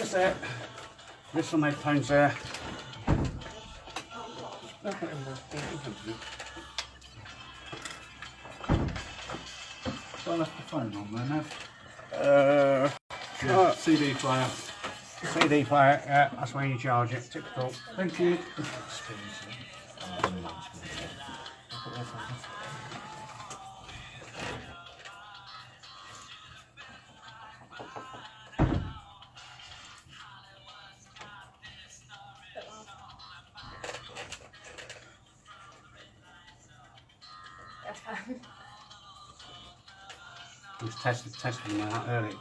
just there. There's some headphones there. So I left the phone on there, Nav. CD player. CD player, yeah, that's where you charge it. Typical. Thank you. I was testing them out early.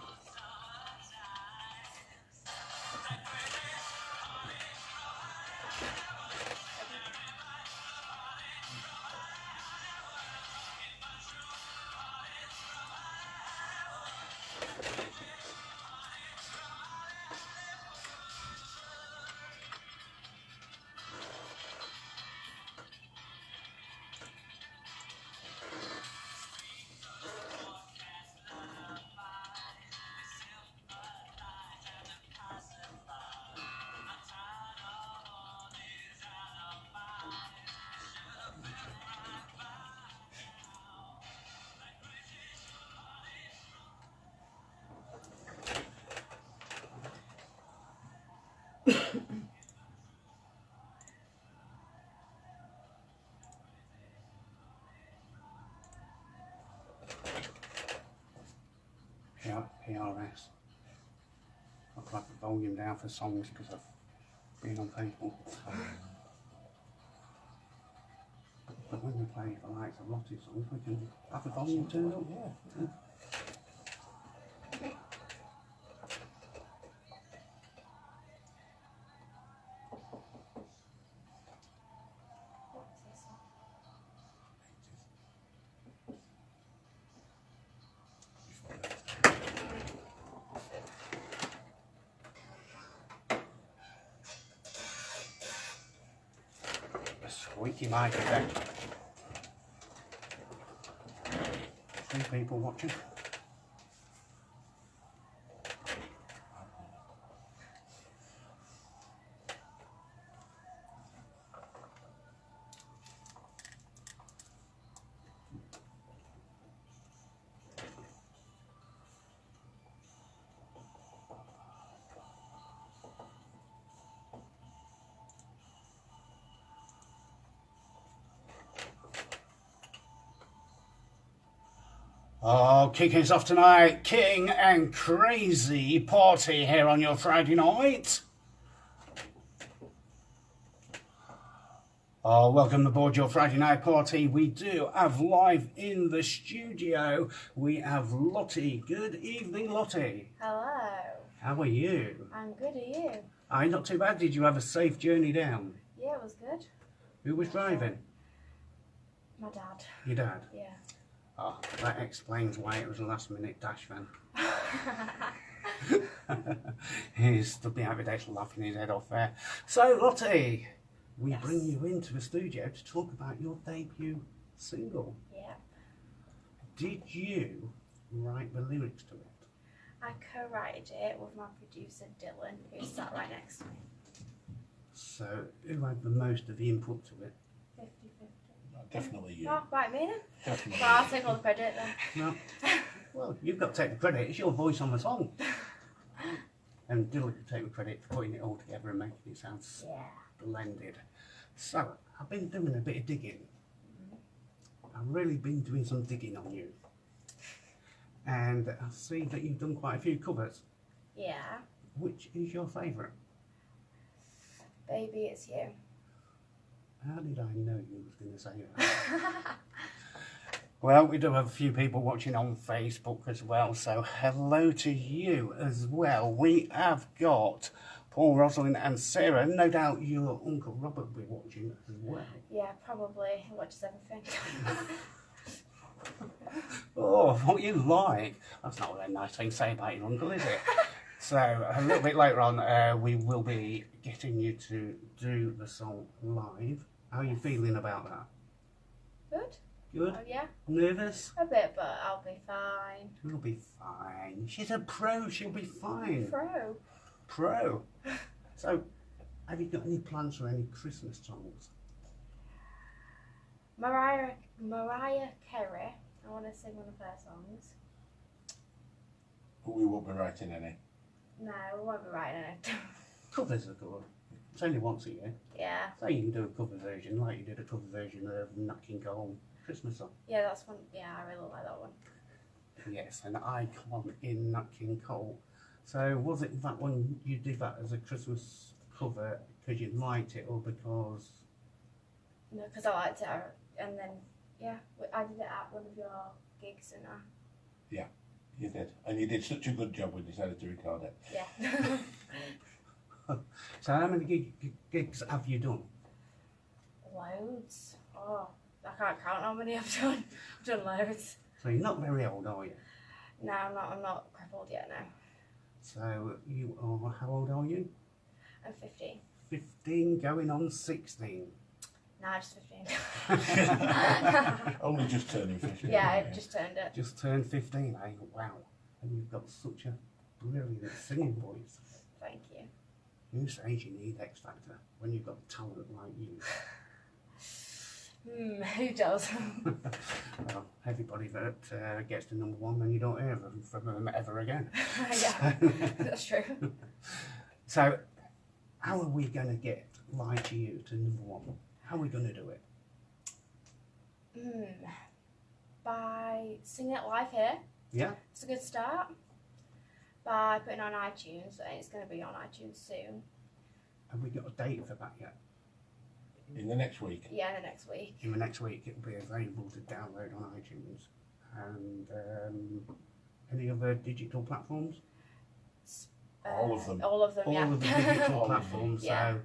PRS. I'll put the volume down for songs because I've been on people. But when we play the likes of Lottie songs, we can have the volume turned up. Yeah. Squeaky mic effect. 3 people watching. Oh, kicking us off tonight, King and Crazy party here on your Friday night. Oh, welcome aboard your Friday night party. We do have live in the studio, we have Lottie. Good evening, Lottie. Hello. How are you? I'm good, are you? Aye, not too bad. Did you have a safe journey down? Yeah, it was good. Who was driving? My dad. Your dad? Yeah. Oh, that explains why it was a last minute dash van. He stood behind the desk laughing his head off there. So, Lottie, we bring you into the studio to talk about your debut single. Yeah. Did you write the lyrics to it? I co-wrote it with my producer Dylan, who sat right next to me. So, who had the most of the input to it? 50-50. Definitely you. Oh, right, me then? Definitely. Well, I'll take all the credit then. No. Well, you've got to take the credit. It's your voice on the song. And Dylan can take the credit for putting it all together and making it sound blended. So, I've been doing a bit of digging. I've really been doing some digging on you. And I see that you've done quite a few covers. Yeah. Which is your favourite? Baby, it's you. How did I know you was going to say that? Well, we do have a few people watching on Facebook as well, so hello to you as well. We have got Paul, Rosalind and Sarah. No doubt your Uncle Robert will be watching as well. Yeah, probably. He watches everything. Oh, what you like. That's not a very nice thing to say about your uncle, is it? So, a little bit later on, we will be getting you to do the song live. How are you feeling about that? Good? Good? Oh, yeah? Nervous? A bit, but I'll be fine. You'll be fine. She's a pro, she'll be fine. Pro? Pro. So, have you got any plans for any Christmas songs? Mariah Carey. I want to sing one of her songs. But we won't be writing any. No, we won't be writing it. Covers are good. It's only once a year. Yeah. So you can do a cover version, like you did a cover version of Nat King Cole Christmas song. Yeah, that's one. Yeah, I really like that one. Yes, an icon in Nat King Cole. So was it that one you did that as a Christmas cover because you liked it or because... No, because I liked it, and then yeah, I did it at one of your gigs, and Yeah, you did. And you did such a good job when you decided to record it. yeah. So how many gigs have you done? Loads. Oh, I can't count how many I've done. I've done loads. So you're not very old, are you? No, I'm not crippled yet. No, So you are, how old are you? I'm 15. 15 going on 16. No, just 15. Only just turning 50. Yeah, I just turned it. Just turned 15, eh? Wow. And you've got such a brilliant singing voice. Thank you. Who says you need X Factor when you've got talent like you? Who does? Well, everybody that gets to number one, then you don't hear from them ever again. Yeah, that's true. So, how are we going to get Lie to You to number one? How are we going to do it? By singing it live here. Yeah? It's a good start. By putting it on iTunes, and it's going to be on iTunes soon. Have we got a date for that yet? In the next week. Yeah, the next week. In the next week, it'll be available to download on iTunes. And any other digital platforms? All of them. All of them, All yeah. of the digital platforms. Yeah. So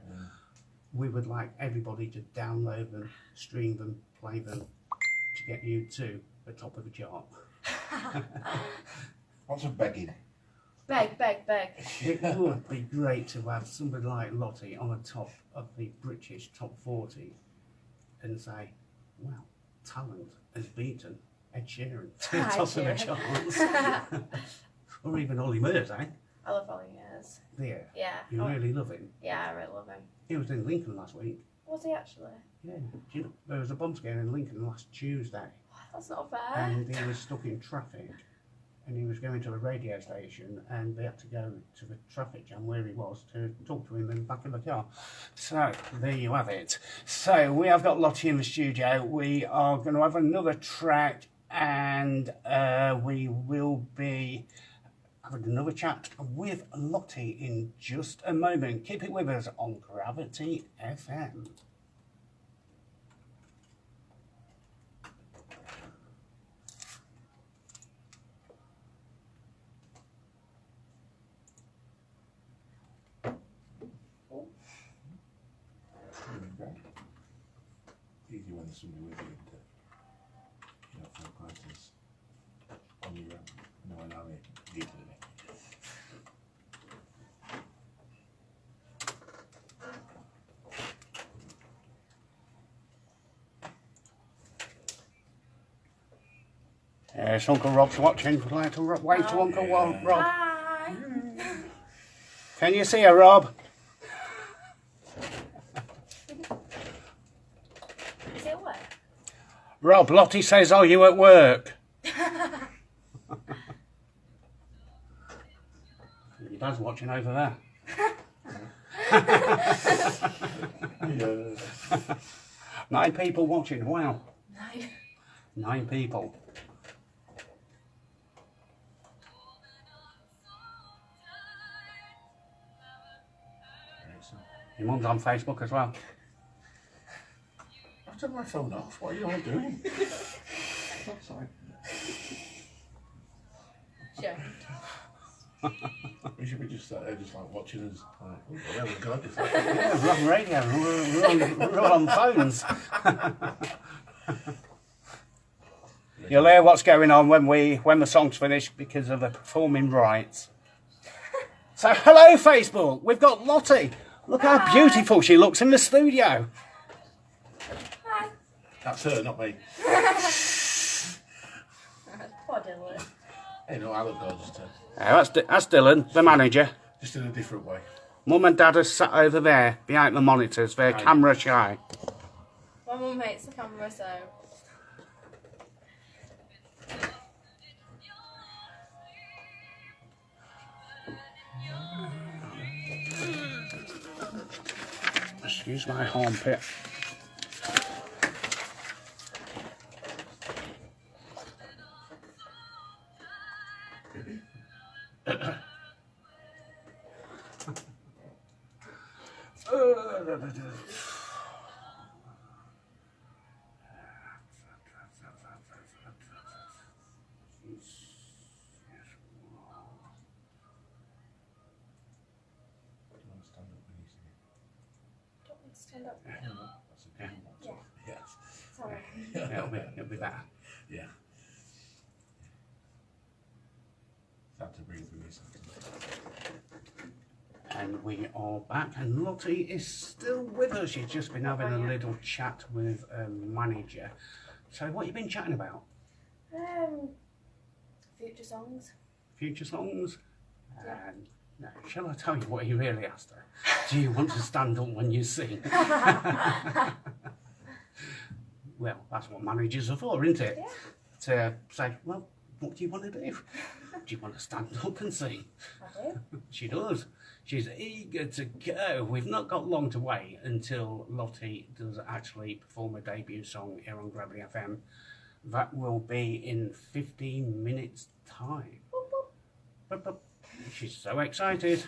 we would like everybody to download them, stream them, play them to get you to the top of the chart. Lots of begging. Beg. It would be great to have somebody like Lottie on the top of the British top 40 and say, well, talent has beaten Ed Sheeran to the Hi, top of the Sheeran. charts. Or even Ollie Murs, eh? I love all years. There. Yeah. You really love him. Yeah, I really love him. He was in Lincoln last week. Was he actually? Yeah. Do you know, there was a bomb scare in Lincoln last Tuesday. That's not fair. And he was stuck in traffic. And he was going to a radio station and they had to go to the traffic jam where he was to talk to him in the back of the car. So, there you have it. So, we have got Lottie in the studio. We are going to have another track and we will be having another chat with Lottie in just a moment. Keep it with us on Gravity FM. Easy when there's somebody with you to, you know, feel crisis on your own, knowing how they deal with it. Yes, Uncle Rob's watching. Would like to wave to Uncle Rob. Bye. Can you see her, Rob? Is it what? Rob, Lottie says, are you at work? Your dad's watching over there. Yeah. 9 people watching, wow. No. 9 people. Your mum's on Facebook as well. I've turned my phone off. What are you all doing? That's like, Sure. we should be just sat there, just like watching us. Like, oh, well, we've got this. Yeah, we're on radio, we're all on phones. You'll hear what's going on when the song's finished because of the performing rights. So, hello Facebook, we've got Lottie. Look how Hi. beautiful she looks in the studio. Hi. That's her, not me. Poor Dylan. Hey, no, I look gorgeous too. That's Dylan, the manager. Just in a different way. Mum and Dad are sat over there behind the monitors. They're Right. camera shy. My mum hates the camera, so. Excuse my armpit. Stand up. That's a good one. Yeah. Yes. Sorry. It'll be better. Yeah. It's hard to breathe with me sometimes. And we are back, and Lottie is still with us. She's just been having a little chat with a manager. So, what you been chatting about? Future songs. Future songs? Yeah. No, shall I tell you what he really asked her? Do you want to stand up when you sing? Well, that's what managers are for, isn't it? Yeah. To say, well, what do you want to do? Do you want to stand up and sing? I do. She does. She's eager to go. We've not got long to wait until Lottie does actually perform a debut song here on Gravity FM. That will be in 15 minutes' time. Boop, boop. She's so excited.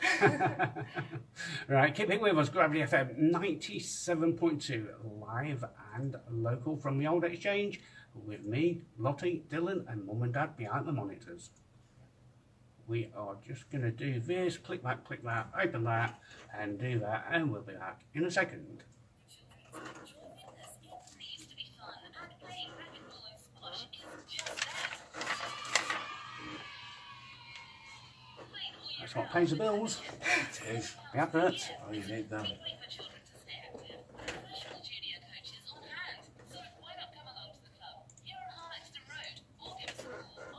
Right, keep it with us, Gravity FM 97.2, live and local from the Old Exchange, with me, Lottie, Dylan, and Mum and Dad behind the monitors. We are just going to do this, click that, open that, and do that, and we'll be back in a second. That's what pays the bills. It is. The adverts. Oh, you need that.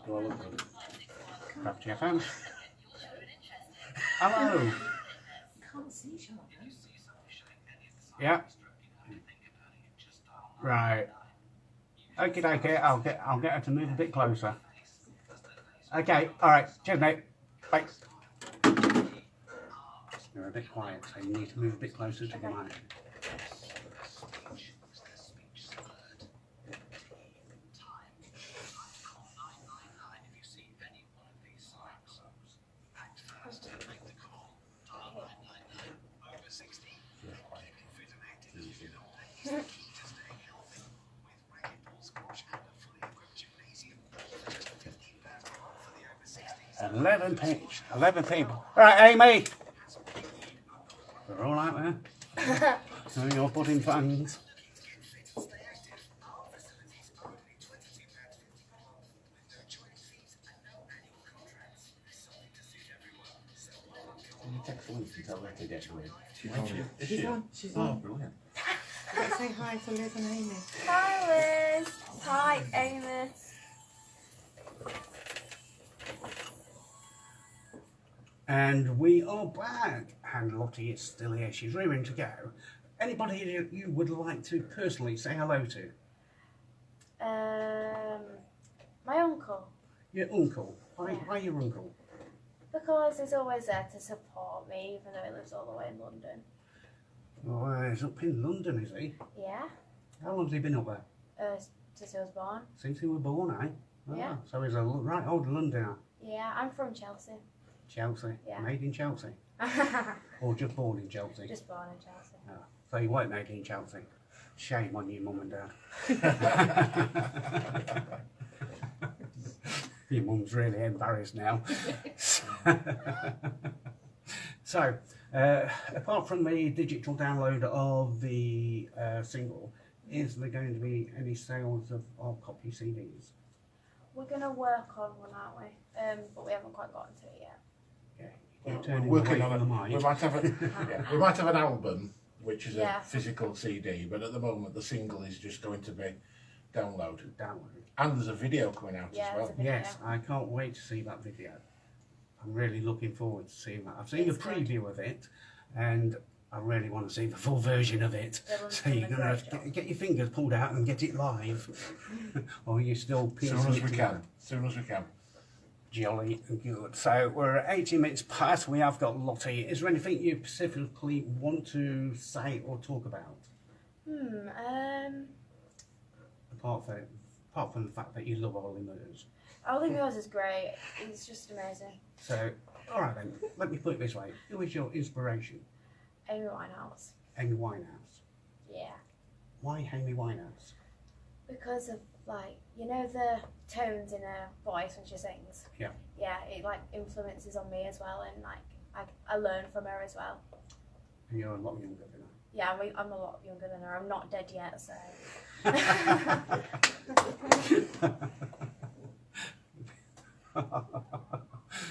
Do I look good? Gravity FM. Hello. Can't see each other. Yeah. Right. Okay. I'll get her to move a bit closer. Okay. All right. Cheers, mate. Bye. You're a bit quiet, so you need to move a bit closer to the mic. Eleven people. Right, Amy. We're all out there. So you're putting fans. Can you text Luke and tell her to get away? She's on. She's Oh, on. brilliant. Let's say hi to Liz and Amy. Hi, Liz. Hi, Amy. And we are back. And Lottie is still here. She's rearing to go. Anybody you would like to personally say hello to? My uncle. Your uncle. Why your uncle? Because he's always there to support me, even though he lives all the way in London. Oh, he's up in London, is he? Yeah. How long has he been up there? Since he was born. Since he was born, eh? Oh, Yeah. So he's a right old Londoner. Yeah, I'm from Chelsea. Chelsea. Yeah. Made in Chelsea. Or just born in Chelsea. Just born in Chelsea. Oh, so you weren't made in Chelsea. Shame on you, Mum and Dad. Your mum's really embarrassed now. So, apart from the digital download of the single, is there going to be any sales of hard copy CDs? We're going to work on one, aren't we? But we haven't quite gotten to it yet. You're We're turning working away on from it. the mic. We might have an album, which is Yeah. a physical CD, but at the moment the single is just going to be downloaded. Download. And there's a video coming out Yeah, as there's well. a video. Yes, I can't wait to see that video. I'm really looking forward to seeing that. I've seen a preview of it, and I really want to see the full version of it. So you're going to have to get your fingers pulled out and get it live. Or you're still piecing Soon as it we together. can. Soon as we can. Jolly good. So we're at 80 minutes past. We have got Lottie. Is there anything you specifically want to say or talk about? Apart from the fact that you love Ollie Murs. Ollie Murs is great. He's just amazing. So, all right then. Let me put it this way. Who is your inspiration? Amy Winehouse. Amy Winehouse. Yeah. Why Amy Winehouse? Because of, like, you know the tones in her voice when she sings? Yeah. Yeah, it, like, influences on me as well, and, like, I learn from her as well. And you're a lot younger than Yeah, I'm a lot younger than her. I'm not dead yet, so...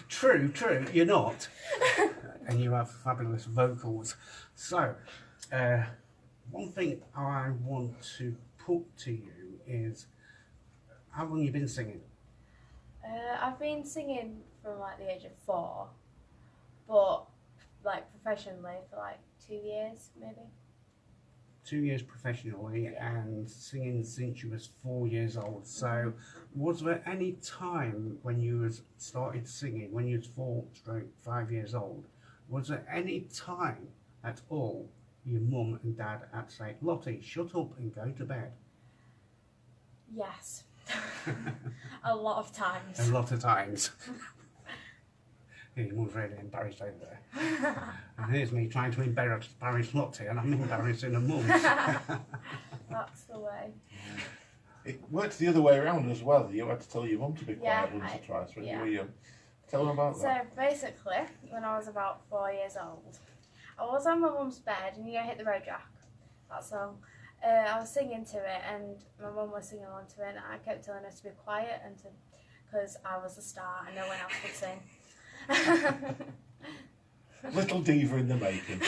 True, you're not. And you have fabulous vocals. So, one thing I want to put to you is, how long have you been singing? I've been singing from, like, the age of 4, but, like, professionally for, like, 2 years, maybe. 2 years professionally and singing since you was 4 years old. So was there any time when you started singing, when you was 4-5 years old, was there any time at all your mum and dad had to say, Lottie, shut up and go to bed? Yes. A lot of times. A lot of times. Your mum's really embarrassed over there. And here's me trying to embarrass Lottie, and I'm embarrassing her mum. That's the way. It works the other way around as well. You had to tell your mum to be quiet once or twice when you were young. Tell them about that. So basically, when I was about 4 years old, I was on my mum's bed and you know, Hit the Road Jack, that song. I was singing to it and my mum was singing along to it, and I kept telling her to be quiet and because I was the star and no one else could sing. Little diva in the making.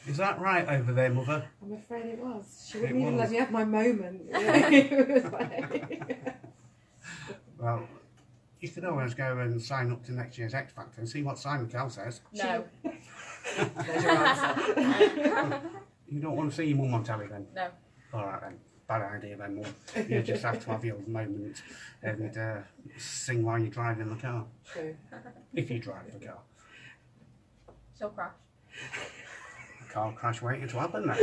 Is that right over there, Mother? I'm afraid it was. She wouldn't It even was. let me have my moment. It was like... Well, you could always go and sign up to next year's X Factor and see what Simon Cowell says. No. There's your answer. You don't want to see your mum on telly then? No. Alright then, bad idea then, Mum. You just have to have your moment and sing while you're driving the car. True. If you drive the car. She'll crash. Car crash waiting to happen then.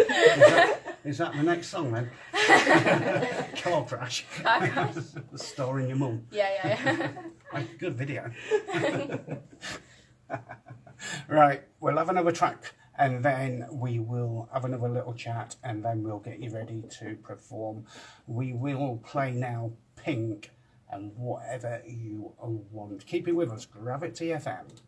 Is that the next song then? Car crash. Car crash. Starring your mum. Yeah. Like a good video. Right, we'll have another track and then we will have another little chat and then we'll get you ready to perform. We will play now Pink and whatever you want. Keep it with us, Gravity FM.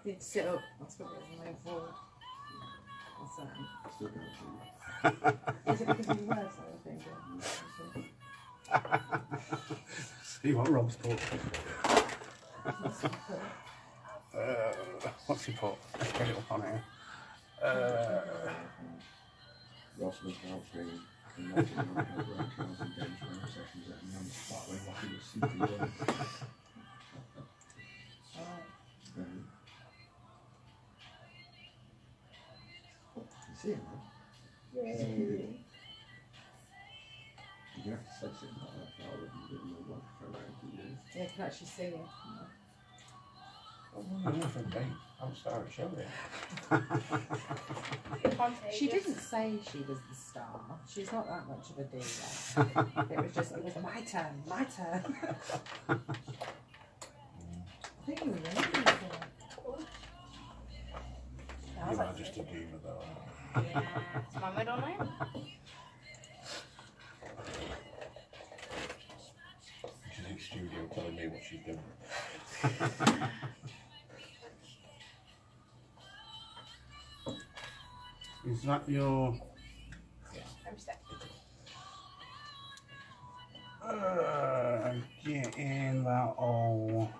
You need to sit up. That's what it is. Move forward. What's that? Is it because of your words that I think? See what Rob's put. What's he put? Let's get it up on here. Ross was answering and not in my background trials and games round sessions at a non-spot when Rocky was simply there. You see him, right? Yay. You have to say something like that for all of you that know what for around 2 years. Yeah, you can actually sing it. I'm not from me. I'm starting to show it. She didn't say she was the star. She's not that much of a diva. It was my turn, my turn. I think you were ready for it. You are just a diva though. Yeah. It's my middle name. She's in studio telling me what she's doing. Is that your Get in that hole.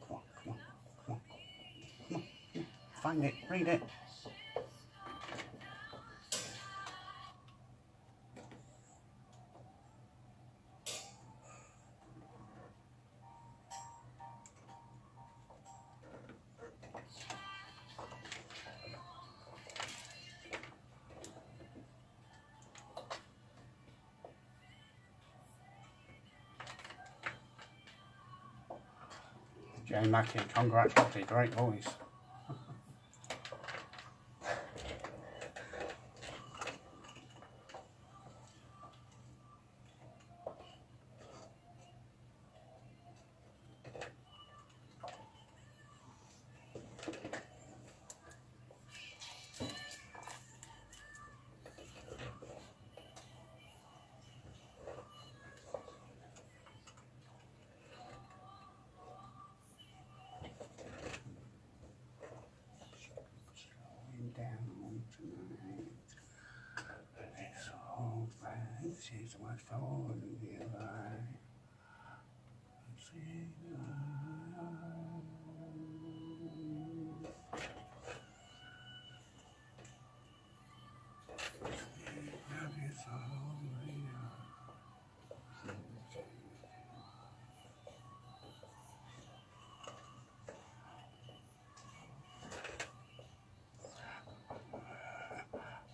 Come on, come on, come on, come on. Find it, read it. Jane Mackey, congrats, Lottie, great voice. Down tonight. This old face is what's falling in the eye.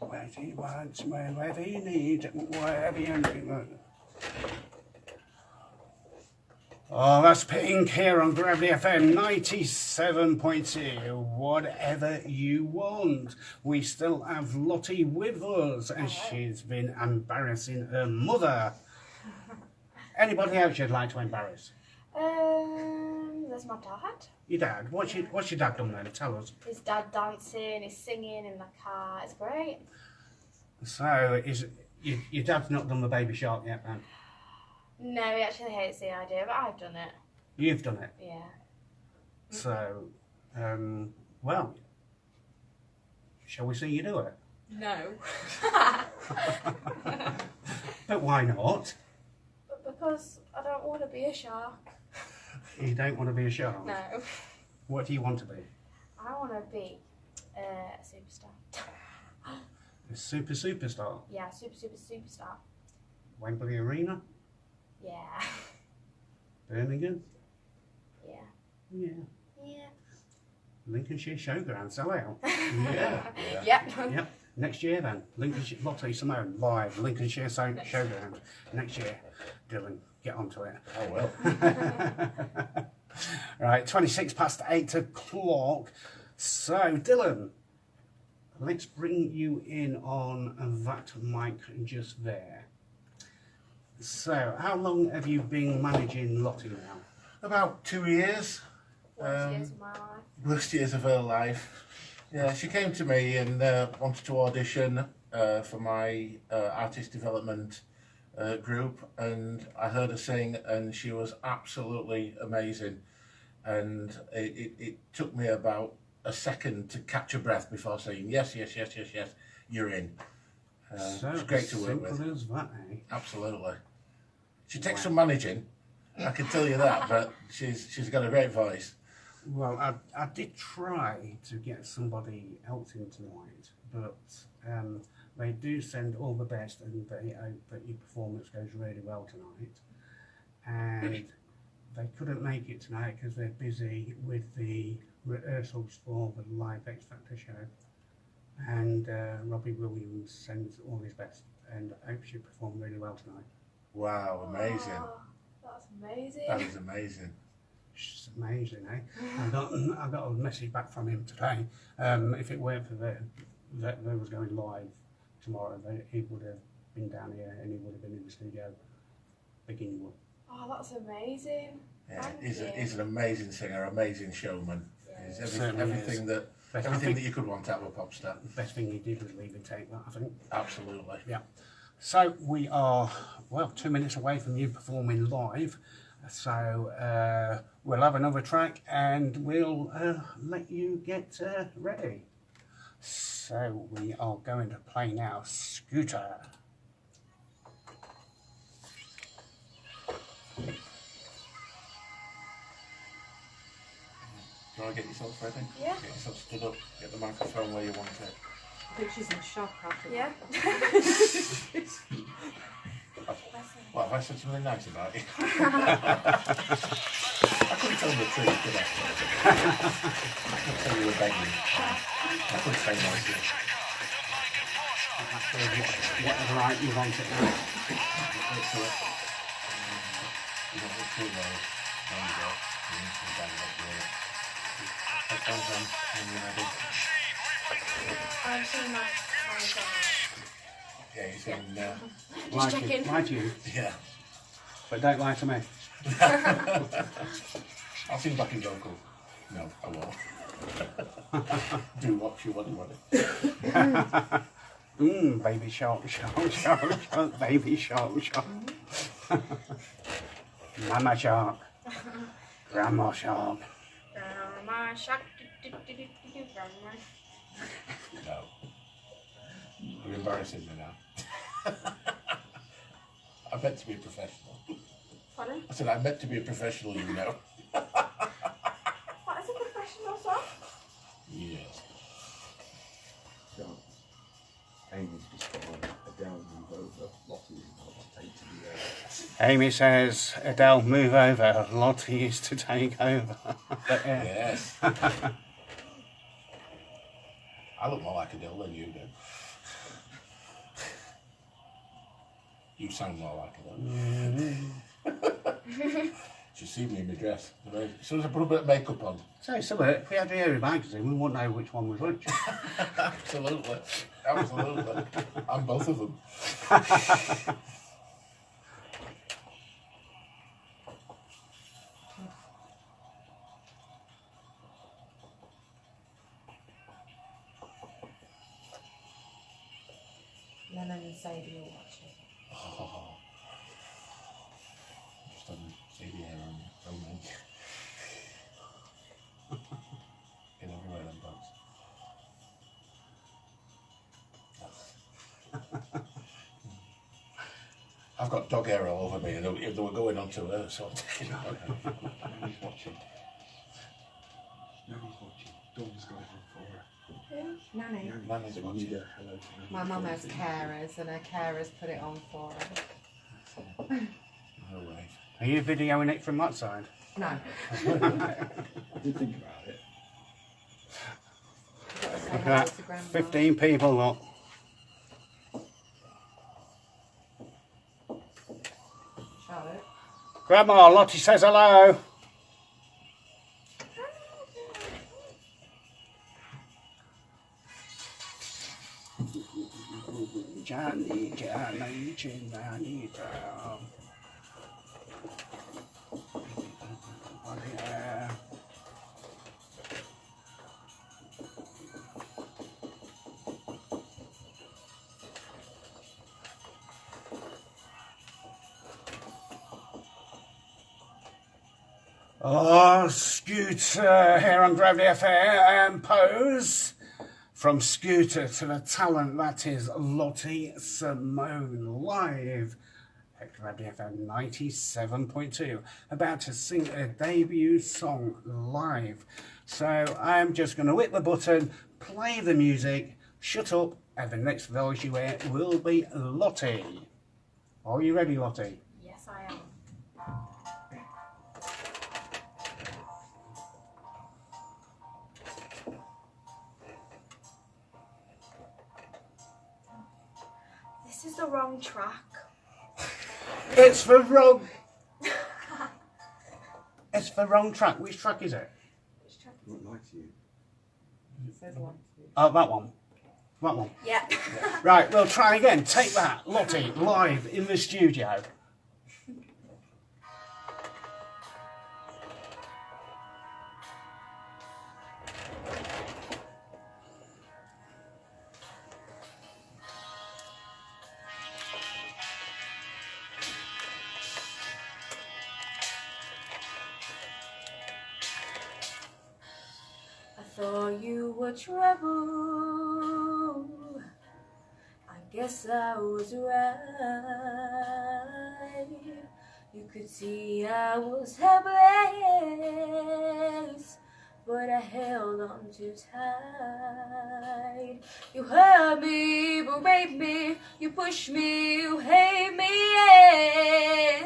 Wherever he wants, wherever he needs, wherever you need. Oh, that's Pink here on Gravity FM 97.2. Whatever you want. We still have Lottie with us, and she's been embarrassing her mother. Anybody else you'd like to embarrass? There's my dad. Your dad? What's your dad done then? Tell us. His dad dancing, he's singing in the car. It's great. So, your dad's not done the baby shark yet, then? No, he actually hates the idea, but I've done it. You've done it? Yeah. So, well, shall we see you do it? No. But why not? But because I don't want to be a shark. You don't want to be a shark? No. What do you want to be? I want to be a superstar. A superstar? Yeah, superstar. Wembley Arena? Yeah. Birmingham? Yeah. Yeah. Yeah. Lincolnshire Showground, sell out. Yeah. Yep. Yep. Next year then, Lincolnshire, Lottie Simone, live, Lincolnshire Showground. Next year. Dylan, get onto it. Oh well. Right, 8:26. So, Dylan, let's bring you in on that mic just there. So, how long have you been managing Lottie now? About 2 years. Worst years of my life. Worst years of her life. Yeah, she came to me and wanted to audition for my artist development group, and I heard her sing, and she was absolutely amazing. And it took me about a second to catch a breath before saying yes, you're in. So it's great to work with. simple as that, eh? Absolutely. She takes some managing, I can tell you that, but she's got a great voice. Well, I did try to get somebody else in tonight, but they do send all the best, and they hope that your performance goes really well tonight. And they couldn't make it tonight because they're busy with the rehearsals for the live X Factor show. And Robbie Williams sends all his best and hopes you perform really well tonight. Wow, amazing. Oh, that's amazing. That is amazing. It's amazing, eh? I got a message back from him today. If it weren't for that they was going live tomorrow, he would have been down here and he would have been in the studio beginning wood. Oh, that's amazing. Yeah, Thank he's you. an amazing singer, amazing showman. Yeah. He's Certainly everything is. that But I everything think that you could want out of a pop star. the best thing he did was leave and take that, I think. Absolutely. Yeah. So we are, well, 2 minutes away from you performing live. So we'll have another track and we'll let you get ready. So we are going to play now Scooter. Do you want to get yourself ready? Yeah. Get yourself stood up. Get the microphone where you want it. I think she's in shock after Yeah. What, have I said something nice about you? I couldn't tell the truth, could I? I couldn't tell you were begging. I couldn't say nice to you. Whatever right you want it now. Excellent. You don't look too low. There you go. You need to bang up there. Headphones on, and you're ready. I'm seeing my Yeah, you're saying, Just checking. Lie to you, yeah. but don't lie to me. I'll sing backing vocals. No, I won't. Do what you want. Baby shark, shark, shark, shark, baby shark, shark. Mama shark, grandma shark. Grandma shark. Grandma. No. You're embarrassing me now. I meant to be a professional. Pardon? I said I meant to be a professional, you know. What is a professional song? Yes. So, Amy's just got on Adele move over, Lottie is not to take to the Amy says, Adele, move over. Lottie is to take over. But, Yes. I look more like Adele than you do. You sound more like Adele. She's seen me in my dress. As soon as I put a bit of makeup on. so, if we had the Airy magazine, we wouldn't know which one was which. Absolutely. Absolutely. I'm both of them. Lennon and Sadie are watching. Oh. Just on CD hair on you. Oh man. Get everywhere them bugs. I've got dog hair all over me and they were going onto her, so I'm taking it out. Nobody's watching. Nobody's watching. Dawn's got it on for her. Nanny. Nanny's So we watching. need a hello to Nanny. My mum has carers and her carers put it on for her. No way. Are you videoing it from that side? No. I did think about it. You've got to say Look hello at to Grandma. 15 people, look. Charlotte. Grandma, Lottie says hello. Johnny, Johnny, Johnny, Brown. Oh, yeah. Oh, Scooter here on Gravity FM pose. From Scooter to the talent that is Lottie Simone live at Gravity FM 97.2, about to sing a debut song live. So I'm just going to hit the button, play the music, shut up, and the next voice you hear will be Lottie. Are you ready, Lottie? Yes, I am. This is the wrong track. It's the wrong... It's the wrong track. Which track is it? Which track I won't lie to you. It says one. Oh, that one. That one. Yeah. Right, we'll try again. Take that, Lottie, live in the studio. I thought you were trouble. I guess I was right. You could see I was helpless, but I held on too tight. You hurt me, berate me, you push me, you hate me,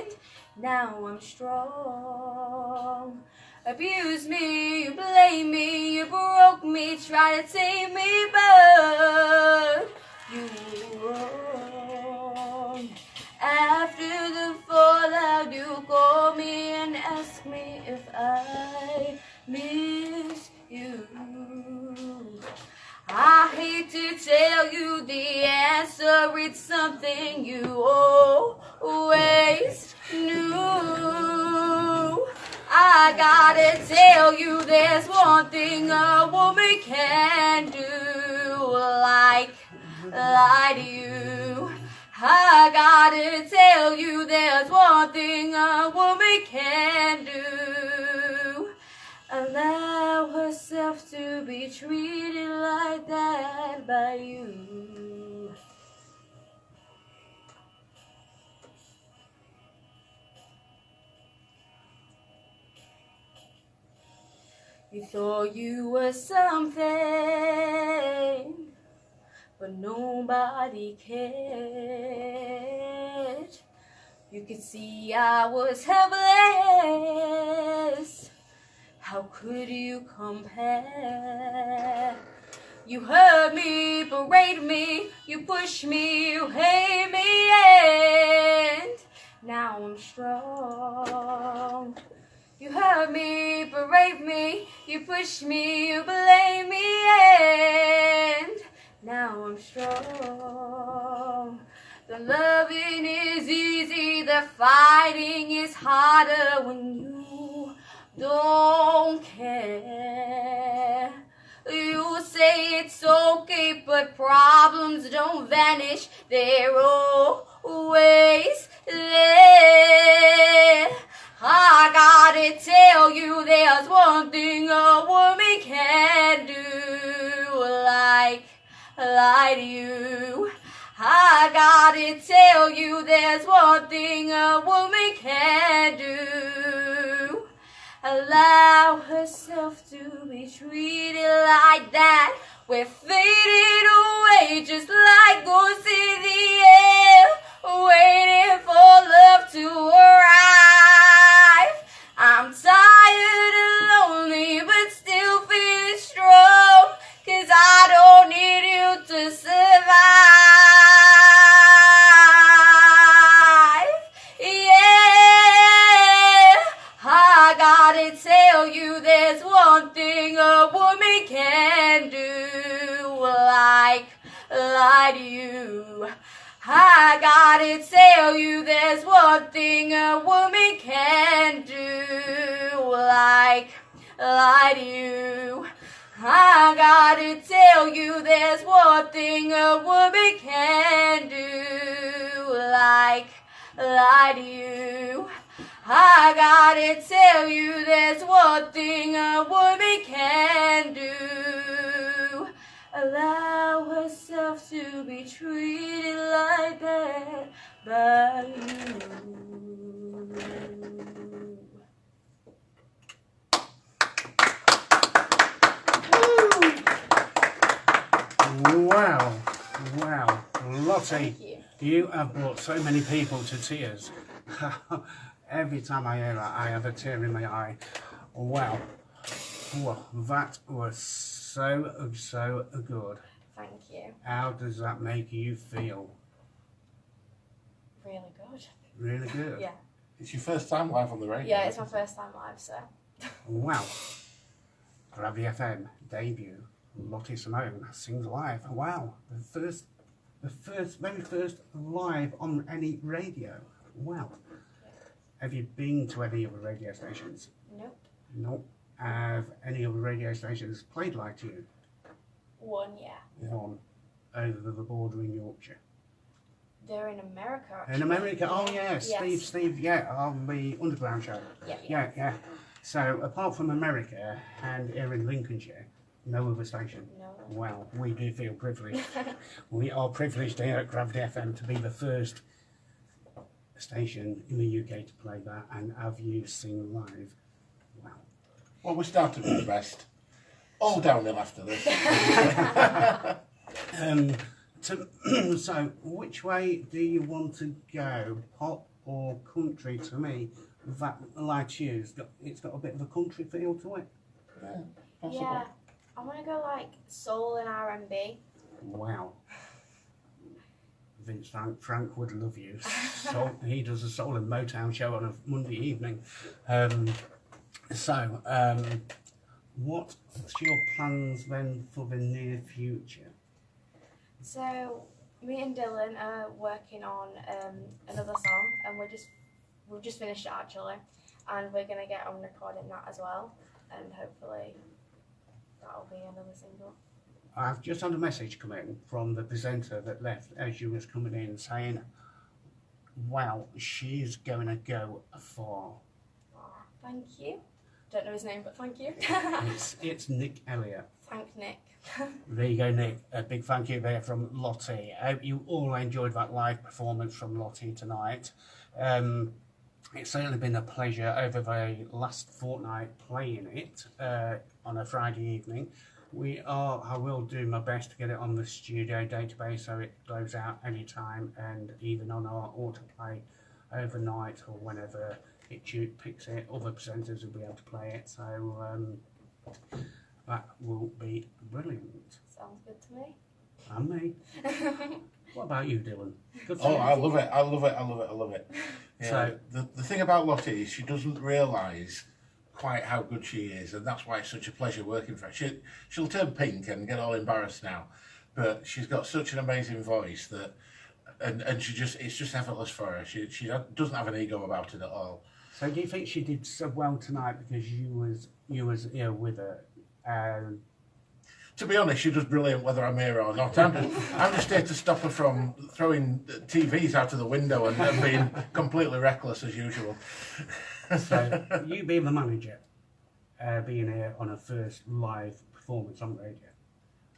and now I'm strong. Abuse me, you blame me, you broke me, try to take me, but you were wrong. After the fallout, you call me and ask me if I miss you. I hate to tell you the answer, it's something you always knew. I gotta tell you there's one thing a woman can do, like lie to you. I gotta tell you there's one thing a woman can do. Allow herself to be treated like that by you. You thought you were something, but nobody cared. You could see I was helpless. How could you compare? You hurt me, berate me, you push me, you hate me, and now I'm strong. You hurt me, berate me, you push me, you blame me, and now I'm strong. The loving is easy, the fighting is harder when you don't care. You say it's okay, but problems don't vanish, they're always there. I gotta tell you there's one thing a woman can do, like lie to you. I gotta tell you there's one thing a woman can do. Allow herself to be treated like that. We're fading away just like ghosts in the air, waiting for love to arrive. I'm tired and lonely, but still feeling strong, 'cause I don't need you to survive. Yeah, I gotta tell you there's one thing a woman can do, like lie to you. I gotta tell you there's one thing a woman can do, like lie to you. I gotta tell you there's one thing a woman can do, like lie to you. I gotta tell you there's one thing a woman can do. Allow herself to be treated like that by you. Wow, wow. Lottie, Thank you. you have brought so many people to tears. Every time I hear that, I have a tear in my eye. Wow. Well, that was so good. Thank you. How does that make you feel? Really good. Really good? Yeah. It's your first time live on the radio. Yeah, it's my first time live, so. Wow. Gravity FM debut. Lottie Simone sings live. Wow. The very first live on any radio. Wow. Have you been to any other radio stations? Nope. Nope. Have any other radio stations played like you? One, yeah. One over the border in Yorkshire. They're in America, actually. In America? Oh yeah, Yes. Steve, yeah, on the Underground show. Yeah. So apart from America and here in Lincolnshire, no other station. No. Well, we do feel privileged. We are privileged here at Gravity FM to be the first station in the UK to play that and have you sing live. Wow. Well, we started with the best. All downhill after this. So, which way do you want to go, pop or country? To me, that like you, it's got a bit of a country feel to it. Yeah, possible. Yeah, I want to go like soul and R&B. Wow. Vince Frank would love you. He does a soul and Motown show on a Monday evening. What's your plans then for the near future? So me and Dylan are working on another song, and we've just finished it actually, and we're gonna get on recording that as well, and hopefully that'll be another single. I've just had a message come in from the presenter that left as you was coming in saying, wow, she's going to go far. Oh, thank you. Don't know his name, but thank you. It's Nick Elliott. Thank Nick. There you go, Nick. A big thank you there from Lottie. I hope you all enjoyed that live performance from Lottie tonight. It's certainly been a pleasure over the last fortnight playing it on a Friday evening. I will do my best to get it on the studio database so it goes out anytime, and even on our autoplay overnight or whenever it picks it, other presenters will be able to play it. So that will be brilliant. Sounds good to me. And me. What about you, Dylan? Good Oh, for I you. love it. I love it. I love it. I love it. Yeah. So- the thing about Lottie is she doesn't realise quite how good she is, and that's why it's such a pleasure working for her. She'll turn pink and get all embarrassed now, but she's got such an amazing voice that, and it's just effortless for her. She doesn't have an ego about it at all. So do you think she did so well tonight because you was here with her? To be honest, she does brilliant whether I'm here or not. I'm just here to stop her from throwing TVs out of the window and being completely reckless as usual. So you being the manager, being here on her first live performance on radio.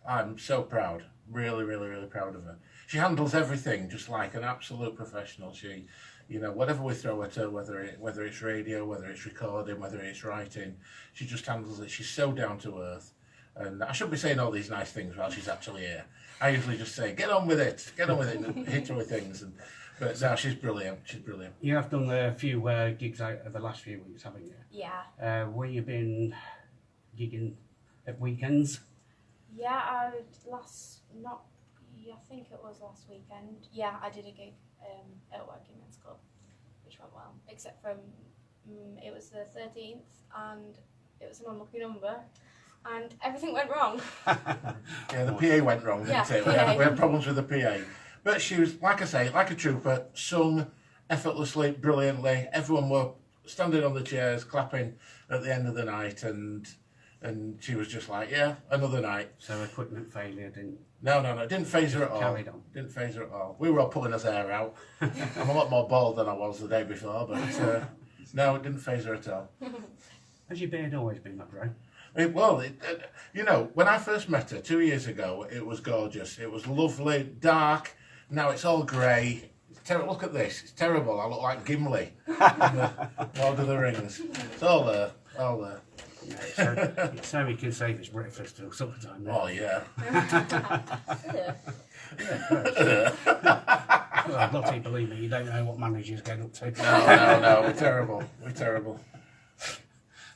I'm so proud. Really, really, really proud of her. She handles everything just like an absolute professional. She, whatever we throw at her, whether it's radio, whether it's recording, whether it's writing, she just handles it. She's so down to earth. And I shouldn't be saying all these nice things while she's actually here. I usually just say, get on with it, and hit her with things. But no, she's brilliant. She's brilliant. You have done a few gigs out of the last few weeks, haven't you? Yeah. Where you been gigging at weekends? Yeah, I think it was last weekend. Yeah, I did a gig at Working Men's Club, which went well, except from it was the 13th and it was an unlucky number and everything went wrong. Yeah, the PA went wrong, didn't it? We had problems with the PA. But she was, like I say, like a trooper, sung effortlessly, brilliantly. Everyone were standing on the chairs, clapping at the end of the night, and she was just like, yeah, another night. So equipment failure didn't. No, it didn't phase her at all. Carried on. Didn't phase her at all. We were all pulling his hair out. I'm a lot more bald than I was the day before, but no, it didn't phase her at all. Has your beard always been that grey? When I first met her 2 years ago, it was gorgeous. It was lovely, dark. Now it's all grey. Look at this. It's terrible. I look like Gimli in the Lord of the Rings. It's all there. All there. So he can save his breakfast till supper time. Oh, yeah. Well, Lottie, believe me, you don't know what managers get up to. No. We're terrible. We're terrible.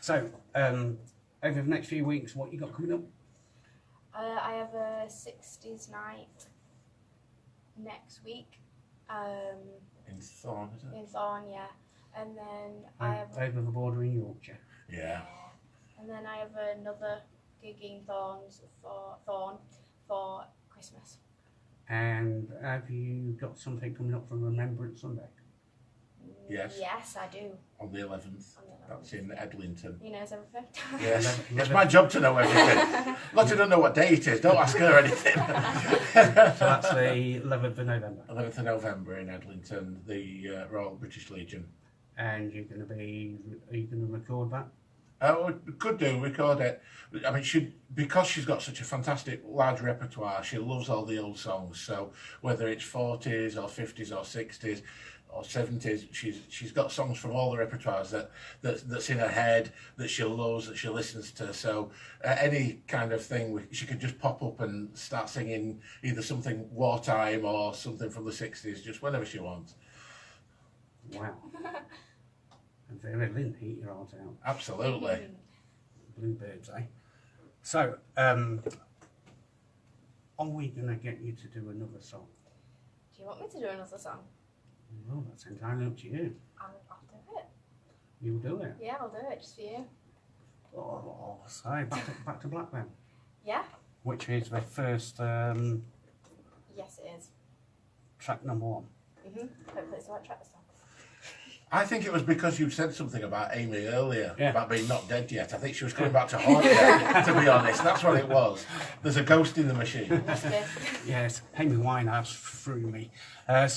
So, over the next few weeks, what you got coming up? I have a 60s night next week. In Thorn, is it? In Thorn, yeah. And then I have Over the border in Yorkshire. Yeah. And then I have another gig in Thorn for Christmas. And have you got something coming up for Remembrance Sunday? Yes. Yes, I do. On the 11th. That's in Edlington. He knows everything. Yes. It's my job to know everything. Lottie don't know what day it is. Don't ask her anything. So that's the 11th of November. 11th of November in Edlington, the Royal British Legion. And are you going to record that? We could do, record it. I mean, because she's got such a fantastic large repertoire, she loves all the old songs. So whether it's 40s or 50s or 60s or 70s, she's got songs from all the repertoires that's in her head, that she loves, that she listens to. So any kind of thing, she could just pop up and start singing either something wartime or something from the 60s, just whenever she wants. Wow. And very Lynn, eat your heart out. Absolutely. Bluebirds, eh? So, are we going to get you to do another song? Do you want me to do another song? Well, that's entirely up to you. I'll do it. You'll do it. Yeah, I'll do it just for you. Oh, so back to black then. Yeah? Which is the first Yes, it is. track number 1. Hopefully it's the right track this time. I think it was because you said something about Amy earlier, Yeah. about being not dead yet. I think she was coming back to haunt you, to be honest. That's what it was. There's a ghost in the machine. Must be. Yes, Amy Winehouse threw me. You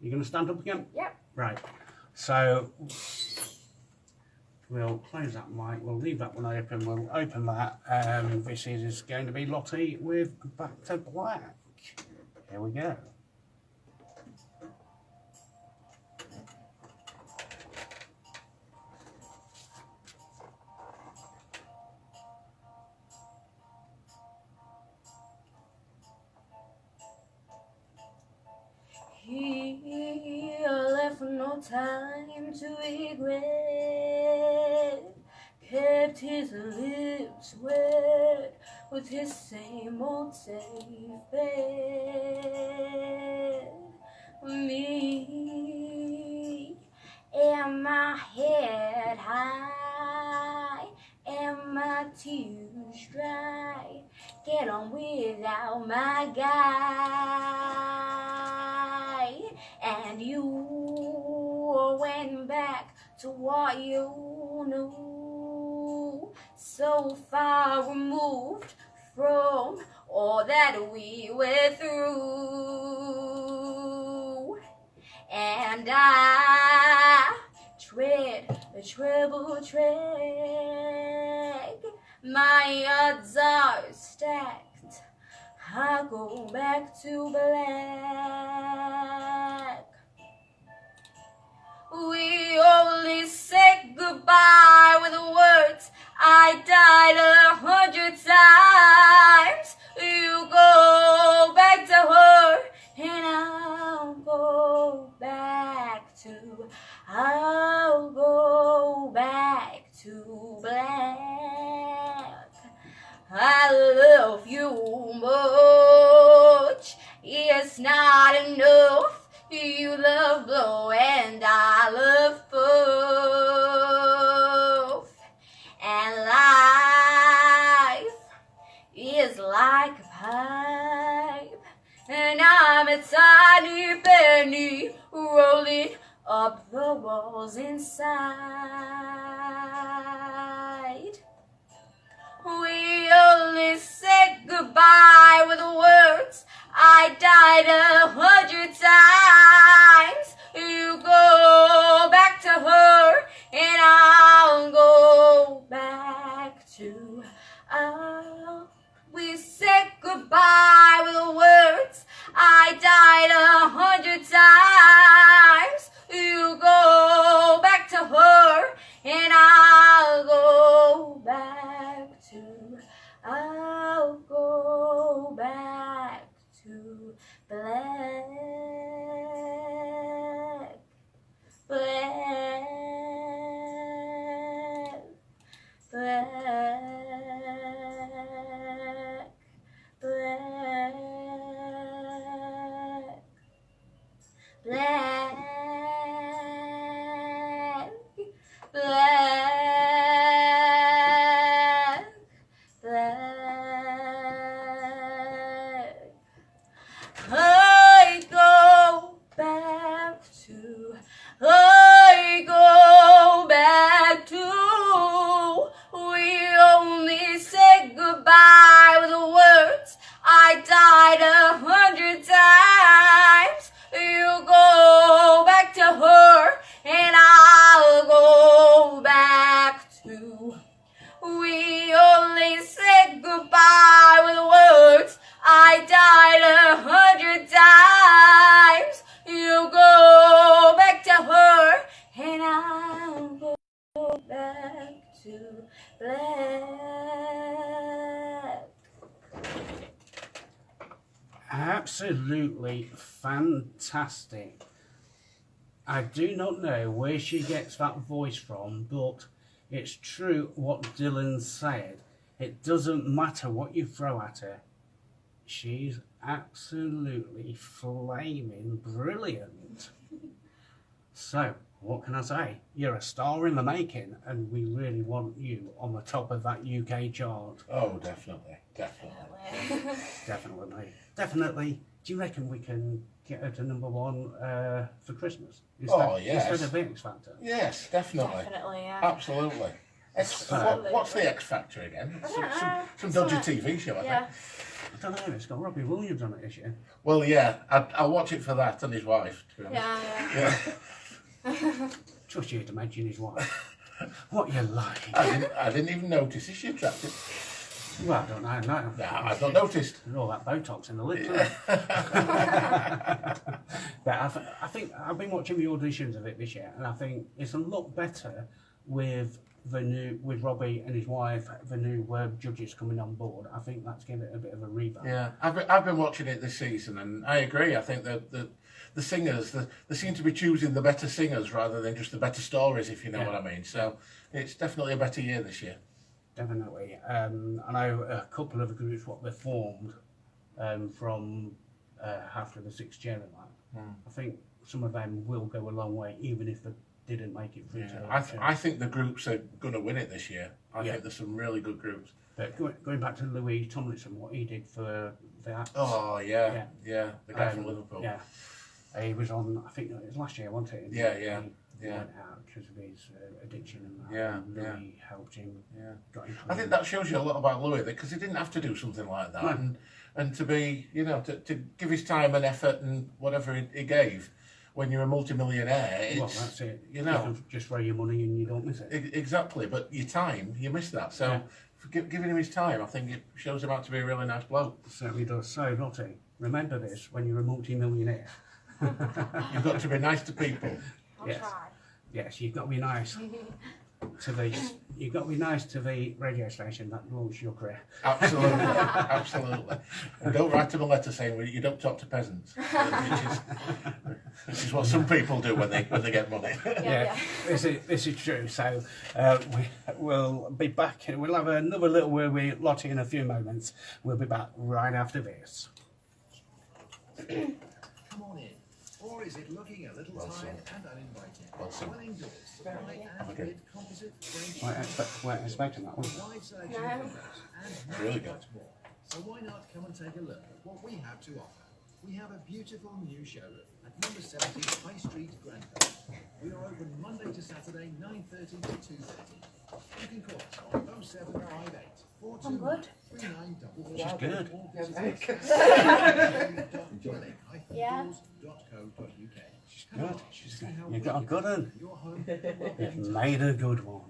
going to stand up again? Yep. Right. So, we'll close that mic. We'll leave that one open. We'll open that. This is going to be Lottie with Back to Black. Here we go. He left no time to regret, kept his lips wet with his same old safe bet. Me and my head high and my tears dry, get on without my guy. And you went back to what you knew, so far removed from all that we went through. And I tread a treble track, my odds are stacked, I go back to black. We only said goodbye with the words, I died 100 times. You go back to her and I'll go back to black. I love you much, it's not enough. You love blow and I love both. And life is like a pipe, and I'm a tiny penny rolling up the walls inside. We only said goodbye with the words, I died 100 times. You go back to her and I'll go back to we said goodbye with the words, I died 100 times. You go back to her and I'll go back to black. Absolutely fantastic. I do not know where she gets that voice from, but it's true what Dylan said. It doesn't matter what you throw at her. She's absolutely flaming brilliant. So, what can I say? You're a star in the making, and we really want you on the top of that UK chart. Oh, definitely. Definitely. Do you reckon we can get her to #1 for Christmas? Yes. Instead of the X Factor? Yes, definitely. Definitely, yeah. Absolutely. What's the X Factor again? Some dodgy TV show, I Yeah. think. I don't know, it's got Robbie Williams on it this year. Well, yeah, I'll watch it for that and his wife, to be honest. Yeah. Trust you to mention his wife. What you like? I didn't even notice. Is she attractive? Well, I don't know. No, No, I've not noticed. There's all that Botox in the lips, isn't it? But I think I've been watching the auditions of it this year, and I think it's a lot better with Robbie and his wife, the new judges coming on board. I think that's given it a bit of a revamp. Yeah, I've been watching it this season, and I agree. I think that the singers, they seem to be choosing the better singers rather than just the better stories, if you know what I mean. So it's definitely a better year this year. Definitely. I know a couple of the groups what they formed from after the 6th year and that. I think some of them will go a long way, even if they didn't make it through. Yeah. I think the groups are going to win it this year. I think there's some really good groups. But going back to Louis Tomlinson, what he did for that. Oh yeah, the guy from Liverpool. Yeah, he was on. I think it was last year, wasn't it? Yeah. He went out because of his addiction and that. Yeah, and Louis helped him. Yeah. Got him I think that shows you a lot about Louis, because he didn't have to do something like that, and to be, to give his time and effort and whatever he gave. When you're a multi-millionaire, well, that's it. You know, can just throw your money and you don't miss it. Exactly, but your time, you miss that. So, for giving him his time, I think it shows him out to be a really nice bloke. Certainly does. So, Lottie, remember this when you're a multi-millionaire. You've got to be nice to people. I'll Yes. try. Yes, you've got to be nice to the. You've got to be nice to the radio station that launched your career. Absolutely, absolutely. And don't write them a letter saying you don't talk to peasants, which is what some people do when they get money. Yeah. This is true. So we'll be back. We'll have another little word with Lottie in a few moments. We'll be back right after this. Come on in. Or is it looking a little tired and uninviting? Well indoors. Right and with composite frame. Weren't expecting that one. Wide selection of windows and Really much, good. much more. So why not come and take a look at what we have to offer? We have a beautiful new showroom at number 70 High Street, Grantham. We are open Monday to Saturday, 9:30 to 2:30. You can call us on 0758 429 3944. She's good. Yeah. Good. You've got a good one. You've made a good one.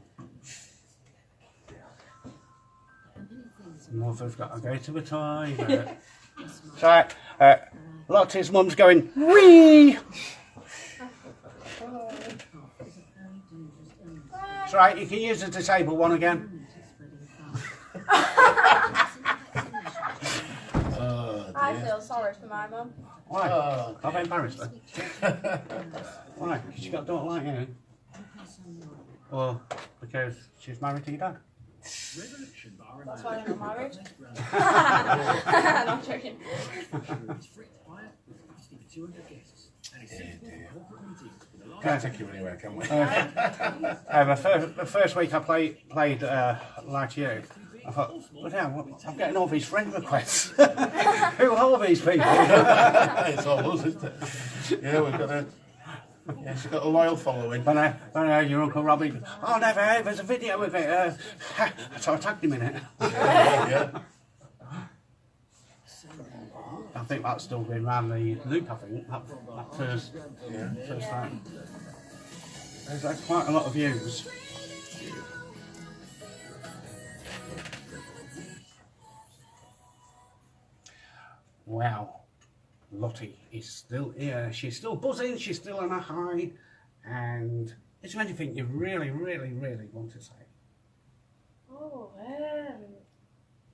Mother's got to go to the toilet. So, Lottie's mum's going, wee! That's right, you can use the disabled one again. I feel sorry for my mum. Why? I've embarrassed her. Why? She got a daughter like you? Or because she's married to your dad? That's why I'm not married. No, I'm joking. Can't take you anywhere, can we? The first week I played like you, I thought, well, damn, I'm getting all these friend requests. Who are these people? It's all us, isn't it? Yeah, we've got a. Yeah, she's got a loyal following. When I heard your Uncle Robbie, oh, never, there's a video of it. So I tagged him in it. Yeah. I think that's still been around the loop, I think, that first time. There's quite a lot of views. Wow. Lottie is still here. She's still buzzing. She's still on a high. And is there anything you really, really, really want to say? Oh,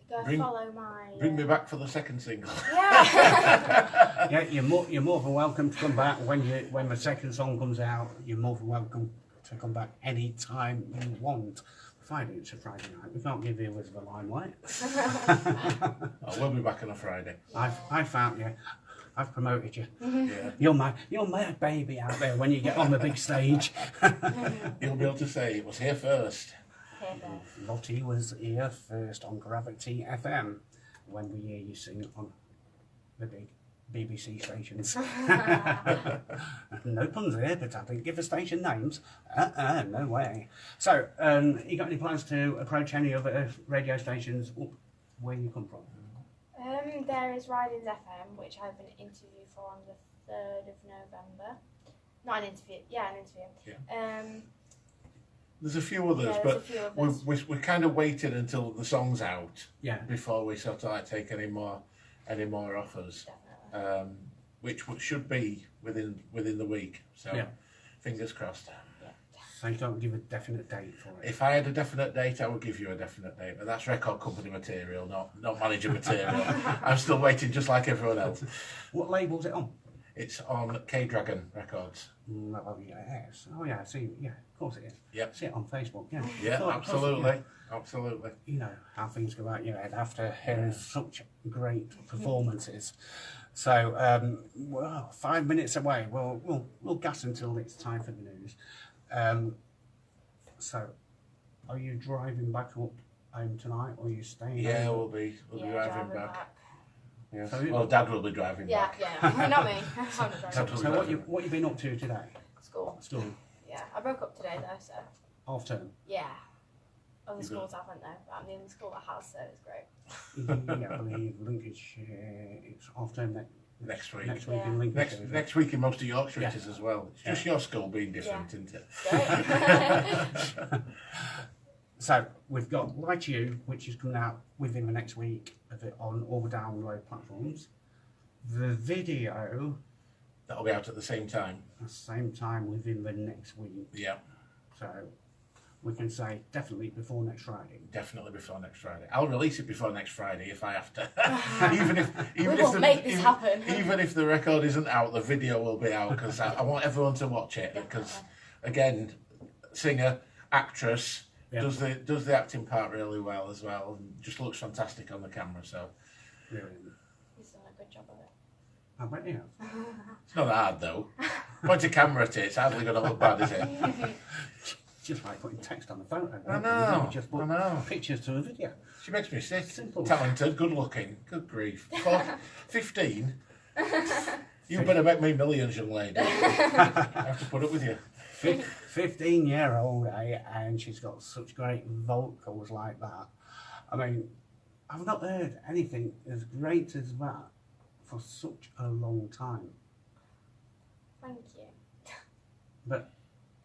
go follow my. Bring me back for the second single. Yeah. Yeah, you're more than welcome to come back when the second song comes out. You're more than welcome to come back any time you want. Friday, it's a Friday night. We can't give you with the limelight. I will be back on a Friday. I found you. I've promoted you. Yeah. You're my baby out there when you get on the big stage. You'll be able to say it was here first. Lottie was here first on Gravity FM when we hear you sing on the big BBC stations. No puns here, but I didn't give the station names. No way. So, you got any plans to approach any other radio stations where you come from? There is Ridings FM, which I've been interviewed for on the 3rd of November. Not an interview, an interview. Yeah. There's a few others, Yeah, but there's a few others. we kind of waited until the song's out Yeah. before we sort of like take any more offers, Definitely. which should be within the week. So Yeah. fingers crossed. So you don't give a definite date for it? If I had a definite date, I would give you a definite date, but that's record company material, not manager material. I'm still waiting, just like everyone else. What label's it on? It's on K Dragon Records. Oh, yes. Oh, yeah, I see. Yeah, of course it is. Yep. See it on Facebook, yeah. Yeah, Oh, absolutely, absolutely. You know how things go out your head after hearing such great performances. So, well, 5 minutes away. We'll gas until it's time for the news. So, are you driving back up home tonight, or are you staying? Yeah, home? we'll be driving back. Yes. So Well, Dad will be driving Yeah, back. yeah. Not me. I'm not So- driving. So what you been up to today? School. School, Yeah, I broke up today though, so half term. yeah. Other You schools haven't though, but I'm the only school that has, so it's great. Yeah, I believe Lincolnshire. It's half term Next week. next week Yeah. in Lincolnshire. Next week in most of Yorkshire Yeah. it is as well. It's just your school being different, isn't it? Great. So we've got Lie to You, which is coming out within the next week of it on all the download platforms. The video That'll be out at the same time. at the same time within the next week. Yeah, So we can say definitely before next Friday. definitely before next Friday. I'll release it before next Friday if I have to. even We if will make this happen. Even if the record isn't out, the video will be out because I want everyone to watch it. Because again, singer, actress. Yeah. Does the acting part really well as well, and just looks fantastic on the camera. So Brilliant. He's done a good job of it. I bet you have. it's not hard though. Point a camera at it; it's hardly going to look bad, is it? Just like putting text on the photo. I know, You just put I know. pictures to a video. She makes me sick. Simple. Talented, good looking. Good grief. 15. You better make me millions, young lady. I have to put up with you. 15-year-old, and she's got such great vocals like that. I mean, I've not heard anything as great as that for such a long time. Thank you. But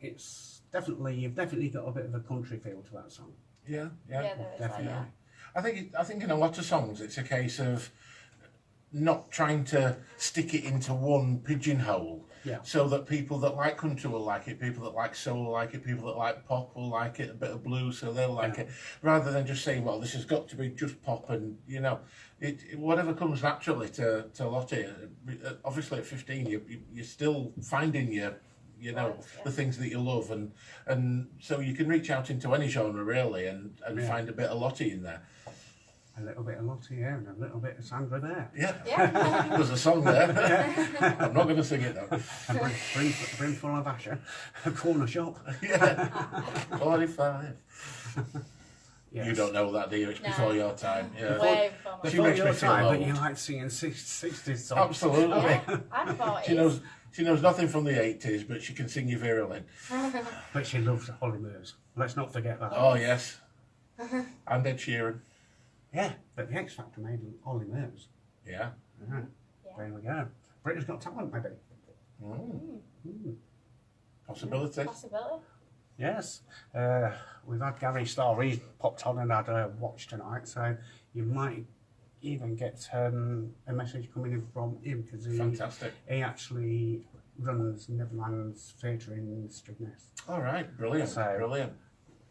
you've definitely got a bit of a country feel to that song. Yeah, Yeah, there is Definitely. that, I think in a lot of songs it's a case of not trying to stick it into one pigeonhole. Yeah. So that people that like country will like it, people that like soul will like it, people that like pop will like it, a bit of blues, so they'll like it. Rather than just saying, well, this has got to be just pop and, whatever comes naturally to Lottie. Obviously at 15, you're still finding the things that you love, and so you can reach out into any genre really and find a bit of Lottie in there. A little bit of Lottie here and a little bit of Sandra there. Yeah, Yeah. there's a song there. I'm not going to sing it though. And brimful of Asher, a corner shop. Yeah, 45. Yes. You don't know that, do you? It's No. before your time. Yeah. Way before my She Before makes me your feel time, but old. you like singing 60s songs. Absolutely. Yeah, I'm 40. She knows nothing from the 80s, but she can sing you virulent. But she loves the Holly Moors. Let's not forget that. Oh yes. And Ed Sheeran. Yeah, but the X Factor made Holly Moors. Yeah. Right. Yeah. There we go. Britain's Got Talent, maybe. Possibility. Possibility. Yes. We've had Gary Starr. He's popped on and had a watch tonight, so you might even get a message coming in from him because Fantastic. he actually runs Neverland's Theatre in Strignes. All right. Brilliant. So- Brilliant.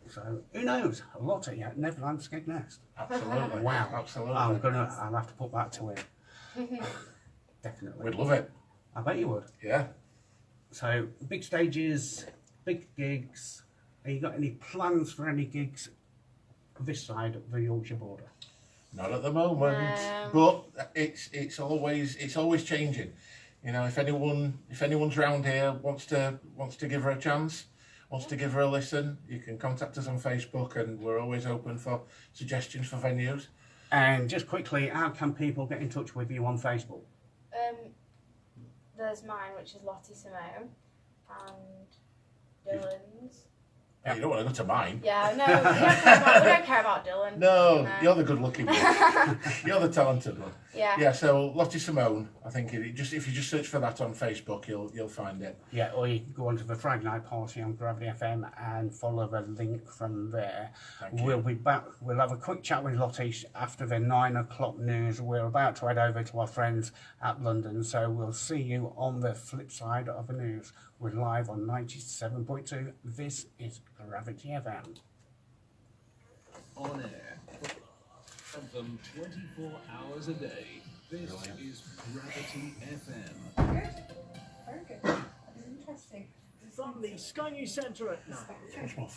So who knows? Lottie at Neverland Skegness. Absolutely. Wow. Absolutely. I'll have to put that to him. Definitely. We'd love it. I bet you would. Yeah. So big stages, big gigs. Have you got any plans for any gigs this side of the Yorkshire border? Not at the moment, but it's always changing. You know, if anyone's round here wants to give her a chance, wants to give her a listen, you can contact us on Facebook, and we're always open for suggestions for venues. And just quickly, how can people get in touch with you on Facebook? There's mine, which is Lottie Simone, and Dylan's. Yeah, you don't want to go to mine. Yeah, no, we don't care about Dylan. No, you're the good-looking one. You're the talented one. Yeah. Yeah. So Lottie Simone, I think if you just search for that on Facebook, you'll find it. Yeah, or you can go onto the Friday Night Party on Gravity FM and follow the link from there. We'll be back. We'll have a quick chat with Lottie after the 9 o'clock news. We're about to head over to our friends at London, so we'll see you on the flip side of the news. We're live on 97.2. This is Gravity FM. On air. Of them 24 hours a day. This is Gravity FM. Good. Very good. That is interesting. From the Sky News Centre at 9.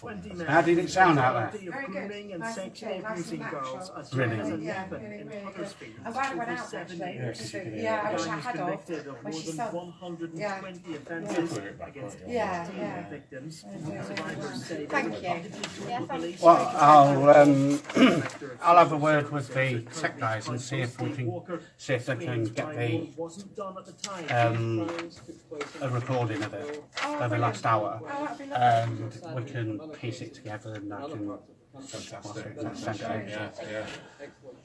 20 minutes. How did it sound out there? Very good. Grooming and Nice and sexually chill, nice and abusing back girls shots. as Really? young as Yeah, 11 really, in really good. Huddersfield. I'm glad I went Over out 7 actually. years. Yeah, I wish I Guy was had of. convicted of When more she than said- 120 offences against Yeah, 18 yeah. victims. Yeah. Survivors say they Thank were you. repeatedly Yeah, told thank police Well, Director of I'll have a Social word with the Services tech guys and see if we Steve can Walker see if they can claims get crime the wasn't done at the time. a recording of it of the last hour, and we can piece it together and I can Fantastic. send it over.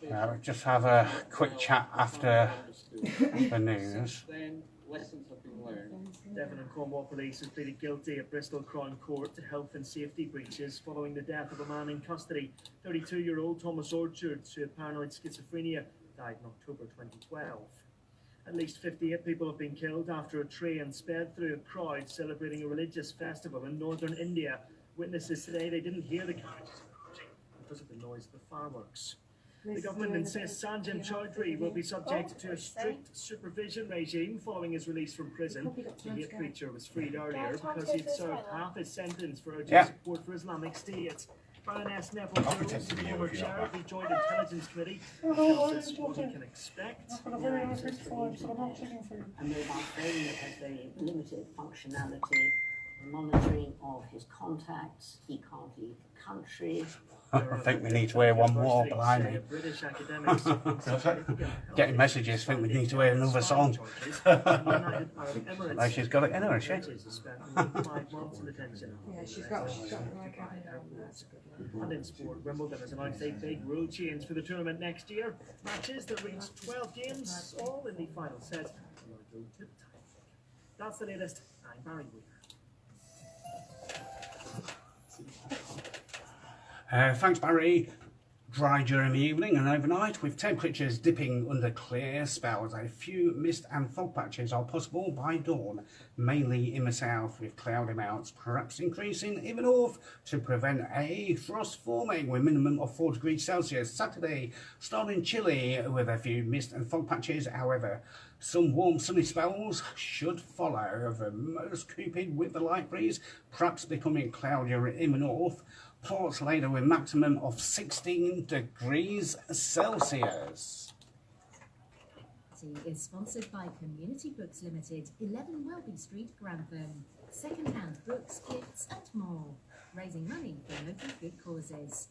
Yeah. Just have a quick chat after the news. Devon and Cornwall Police have pleaded guilty at Bristol Crown Court to health and safety breaches following the death of a man in custody. 32-year-old Thomas Orchards, who had paranoid schizophrenia, died in October 2012. At least 58 people have been killed after a train sped through a crowd celebrating a religious festival in northern India. Witnesses today they didn't hear the carriages approaching because of the noise of the fireworks. The government insists Sanjay Chowdhury will be subject to a strict supervision regime following his release from prison. The hate preacher was freed earlier because he'd served half his sentence for urging support for Islamic State. Baroness Neville Jones, the former chair of the Joint Intelligence Committee, tells us what we can expect. A mobile phone that has very limited functionality, monitoring of his contacts, he can't leave the country. I think we need to hear one more, blimey. British academics Getting messages, think we need to hear another song. Like she's got it in her, has she? Yeah, she's got like And in sport, Wimbledon has announced a big rule change for the tournament next year. Matches that reach 12 games, all in the final set, will go to tie. That's the latest. I'm Barry Weir. Thanks, Barry. Dry during the evening and overnight, with temperatures dipping under clear spells. A few mist and fog patches are possible by dawn, mainly in the south, with cloud amounts perhaps increasing in the north to prevent a frost forming, with minimum of 4 degrees Celsius. Saturday, starting chilly with a few mist and fog patches. However, some warm sunny spells should follow, the most cupid with the light breeze, perhaps becoming cloudier in the north. Parts later with maximum of 16 degrees Celsius. Is sponsored by Community Books Limited, 11 Welby Street, Grantham. Second-hand books, gifts and more. Raising money for local good causes.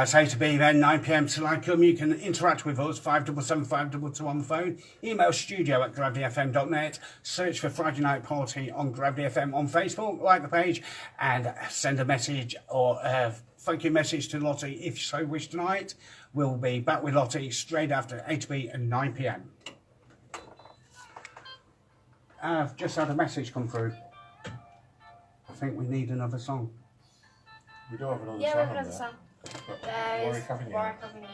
Say to be then 9 PM till I come. You can interact with us 577 522 on the phone. Email studio@gravityfm.net. Search for Friday Night Party on Gravity FM on Facebook. Like the page and send a message or a thank you message to Lottie if you so wish tonight. We'll be back with Lottie straight after 8B and 9 PM. I've just had a message come through. think we need another song. We do have another Yeah, song. we have on another there. song. But There is Warwick Avenue. Warwick Avenue.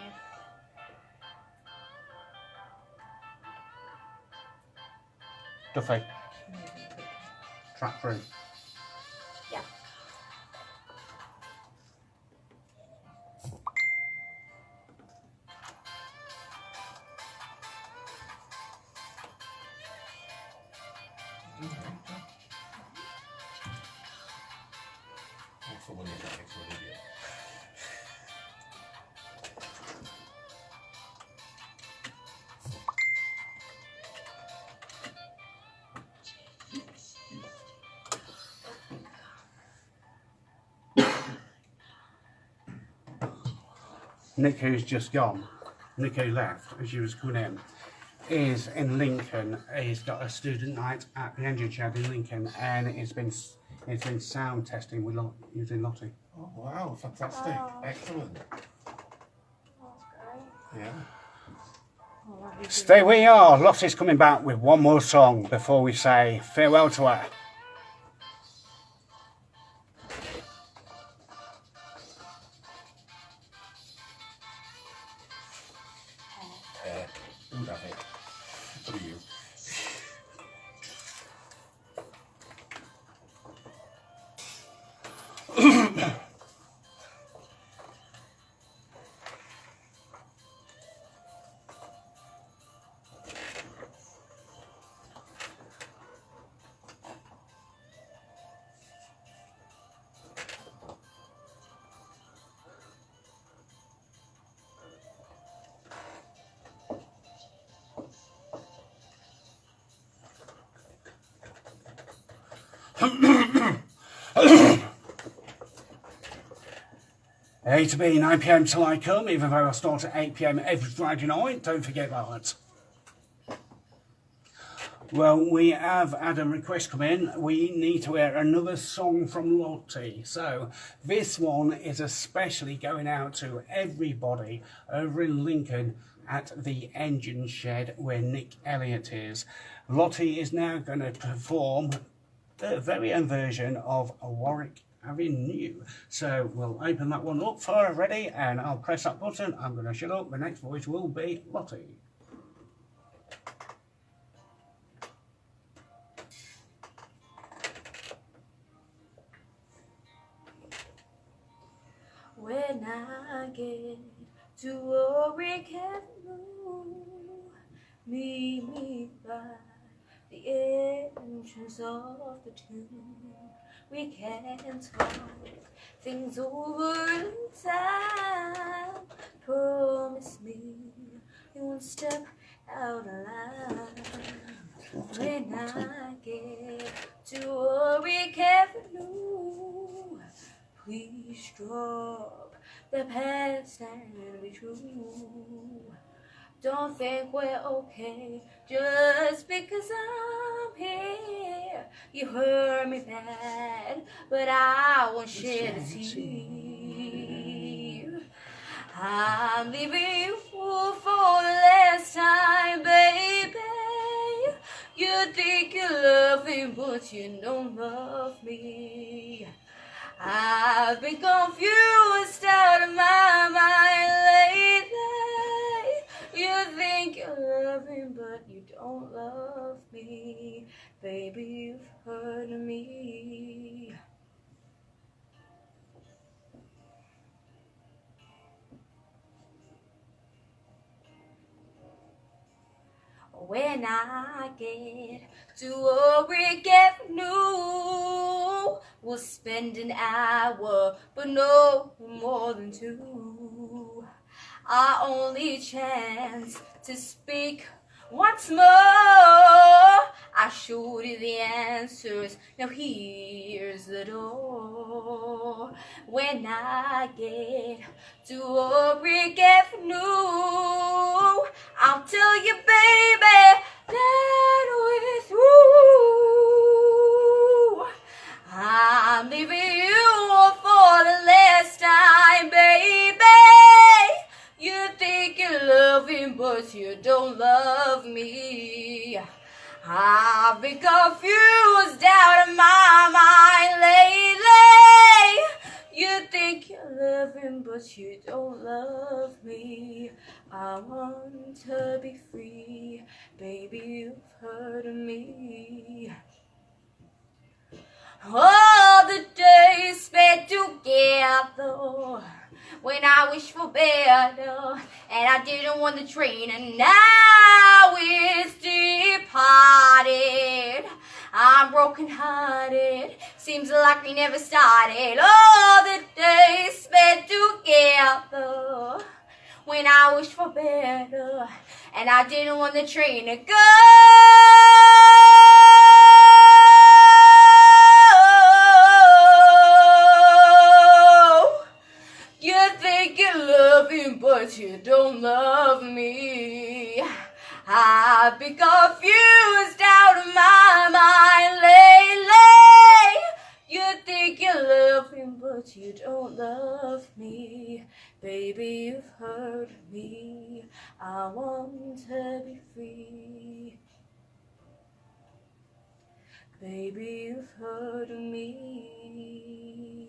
Duffy. Track 3. Yeah. What's the one you got next to an idiot? Nick, who's just gone, Nick who left as you was coming in, is in Lincoln. He's got a student night at the Engine Shed in Lincoln, and it's been sound testing with using Lottie. Oh wow, fantastic. Oh. Excellent. That's great. Yeah. Stay where you are. Lottie's coming back with one more song before we say farewell to her. Who'd have it? What are you? A to B, 9 PM till I come, even though I start at 8 PM every Friday night. Don't forget that. Well, we have had a request come in. We need to hear another song from Lottie. So this one is especially going out to everybody over in Lincoln at the Engine Shed where Nick Elliott is. Lottie is now going to perform the very own version of Warwick Avenue. So we'll open that one up for her, ready, and I'll press that button. I'm going to shut up. The next voice will be Lottie. When I get to Warwick Avenue, meet me by the entrance of the tomb. We can talk things over in time. Promise me you won't step out of line. When I get to Warwick Avenue, please drop the past and be true. Don't think we're okay just because I'm here. You hurt me bad, but I won't shed a tear. I'm leaving you for the last time, baby. You think you love me, but you don't love me. I've been confused out of my mind lately. You think you love me, but you don't love me. Baby, you've hurt me. When I get to Warwick Avenue, we'll spend an hour, but no more than 2. Our only chance to speak once more. I showed you the answers, now here's the door. When I get to Warwick Avenue, I'll tell you, baby, that we're through. I'm leaving you for the last time, baby. You think you love him, but you don't love me. I've been confused out of my mind lately. You think you're loving, but you don't love me. I want to be free, baby, you've heard of me. All the days spent together, when I wished for better, and I didn't want the train, and now it's departed. I'm broken hearted, seems like we never started. All the days spent together, when I wished for better, and I didn't want the train to go. You think you love him, but you don't love me. I've been confused out of my mind lately. You think you love him, but you don't love me. Baby, you've heard me. I want to be free. Baby, you've heard of me.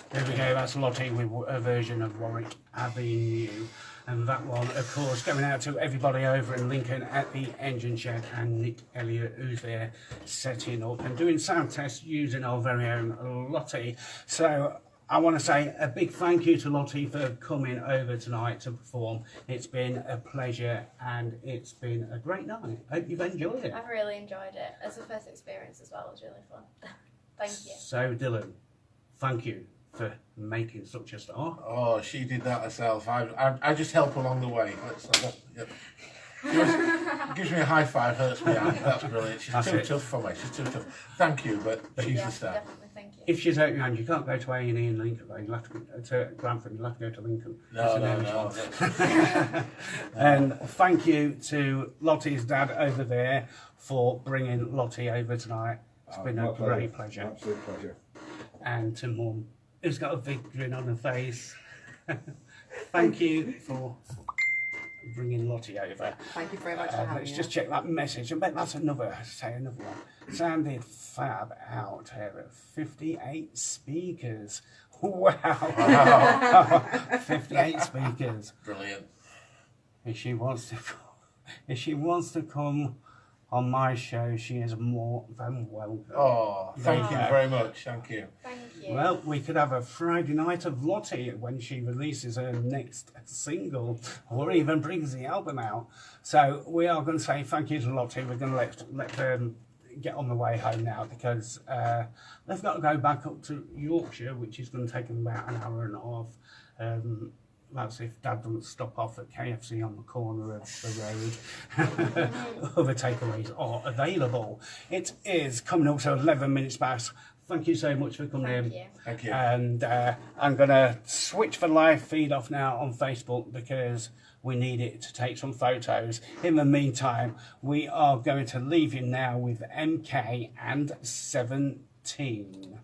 There we go, that's Lottie with a version of Warwick Avenue. And that one, of course, going out to everybody over in Lincoln at the Engine Shed, and Nick Elliott, who's there setting up and doing sound tests using our very own Lottie. So I want to say a big thank you to Lottie for coming over tonight to perform. It's been a pleasure and it's been a great night. Hope you've enjoyed it. I've really enjoyed it. It's a first experience as well. It was really fun. Thank you. So Dylan, thank you for making such a star. Oh, she did that herself. I just help along the way. Gives me a high five, hurts me out. That's brilliant. She's too tough for me. She's too tough. Thank you, but she's the star. Definitely, thank you. If she's out your hand, you can't go to A&E in Lincoln, though. You'll have to go to Grantham, you'll have to go to Lincoln. No. And thank you to Lottie's dad over there for bringing Lottie over tonight. It's been a great pleasure. Absolute pleasure. And to Mum, who's got a big grin on her face. Thank you for bringing Lottie over. Thank you very much for having me. Let's just check that message. I bet that's another one. Sounded fab out here at 58 speakers. Wow. 58 speakers. Brilliant. If she wants to come on my show, she is more than welcome. Oh, thank you very much. Thank you. Thank you. Well, we could have a Friday night of Lottie when she releases her next single or even brings the album out. So we are going to say thank you to Lottie. We're going to let them get on the way home now because they've got to go back up to Yorkshire, which is going to take them about an hour and a half. That's if Dad doesn't stop off at KFC on the corner of the road. Other takeaways are available. It is coming up to 11 minutes past. Thank you so much for coming in. Thank you. And I'm going to switch the live feed off now on Facebook because we need it to take some photos. In the meantime, we are going to leave you now with MK and 17.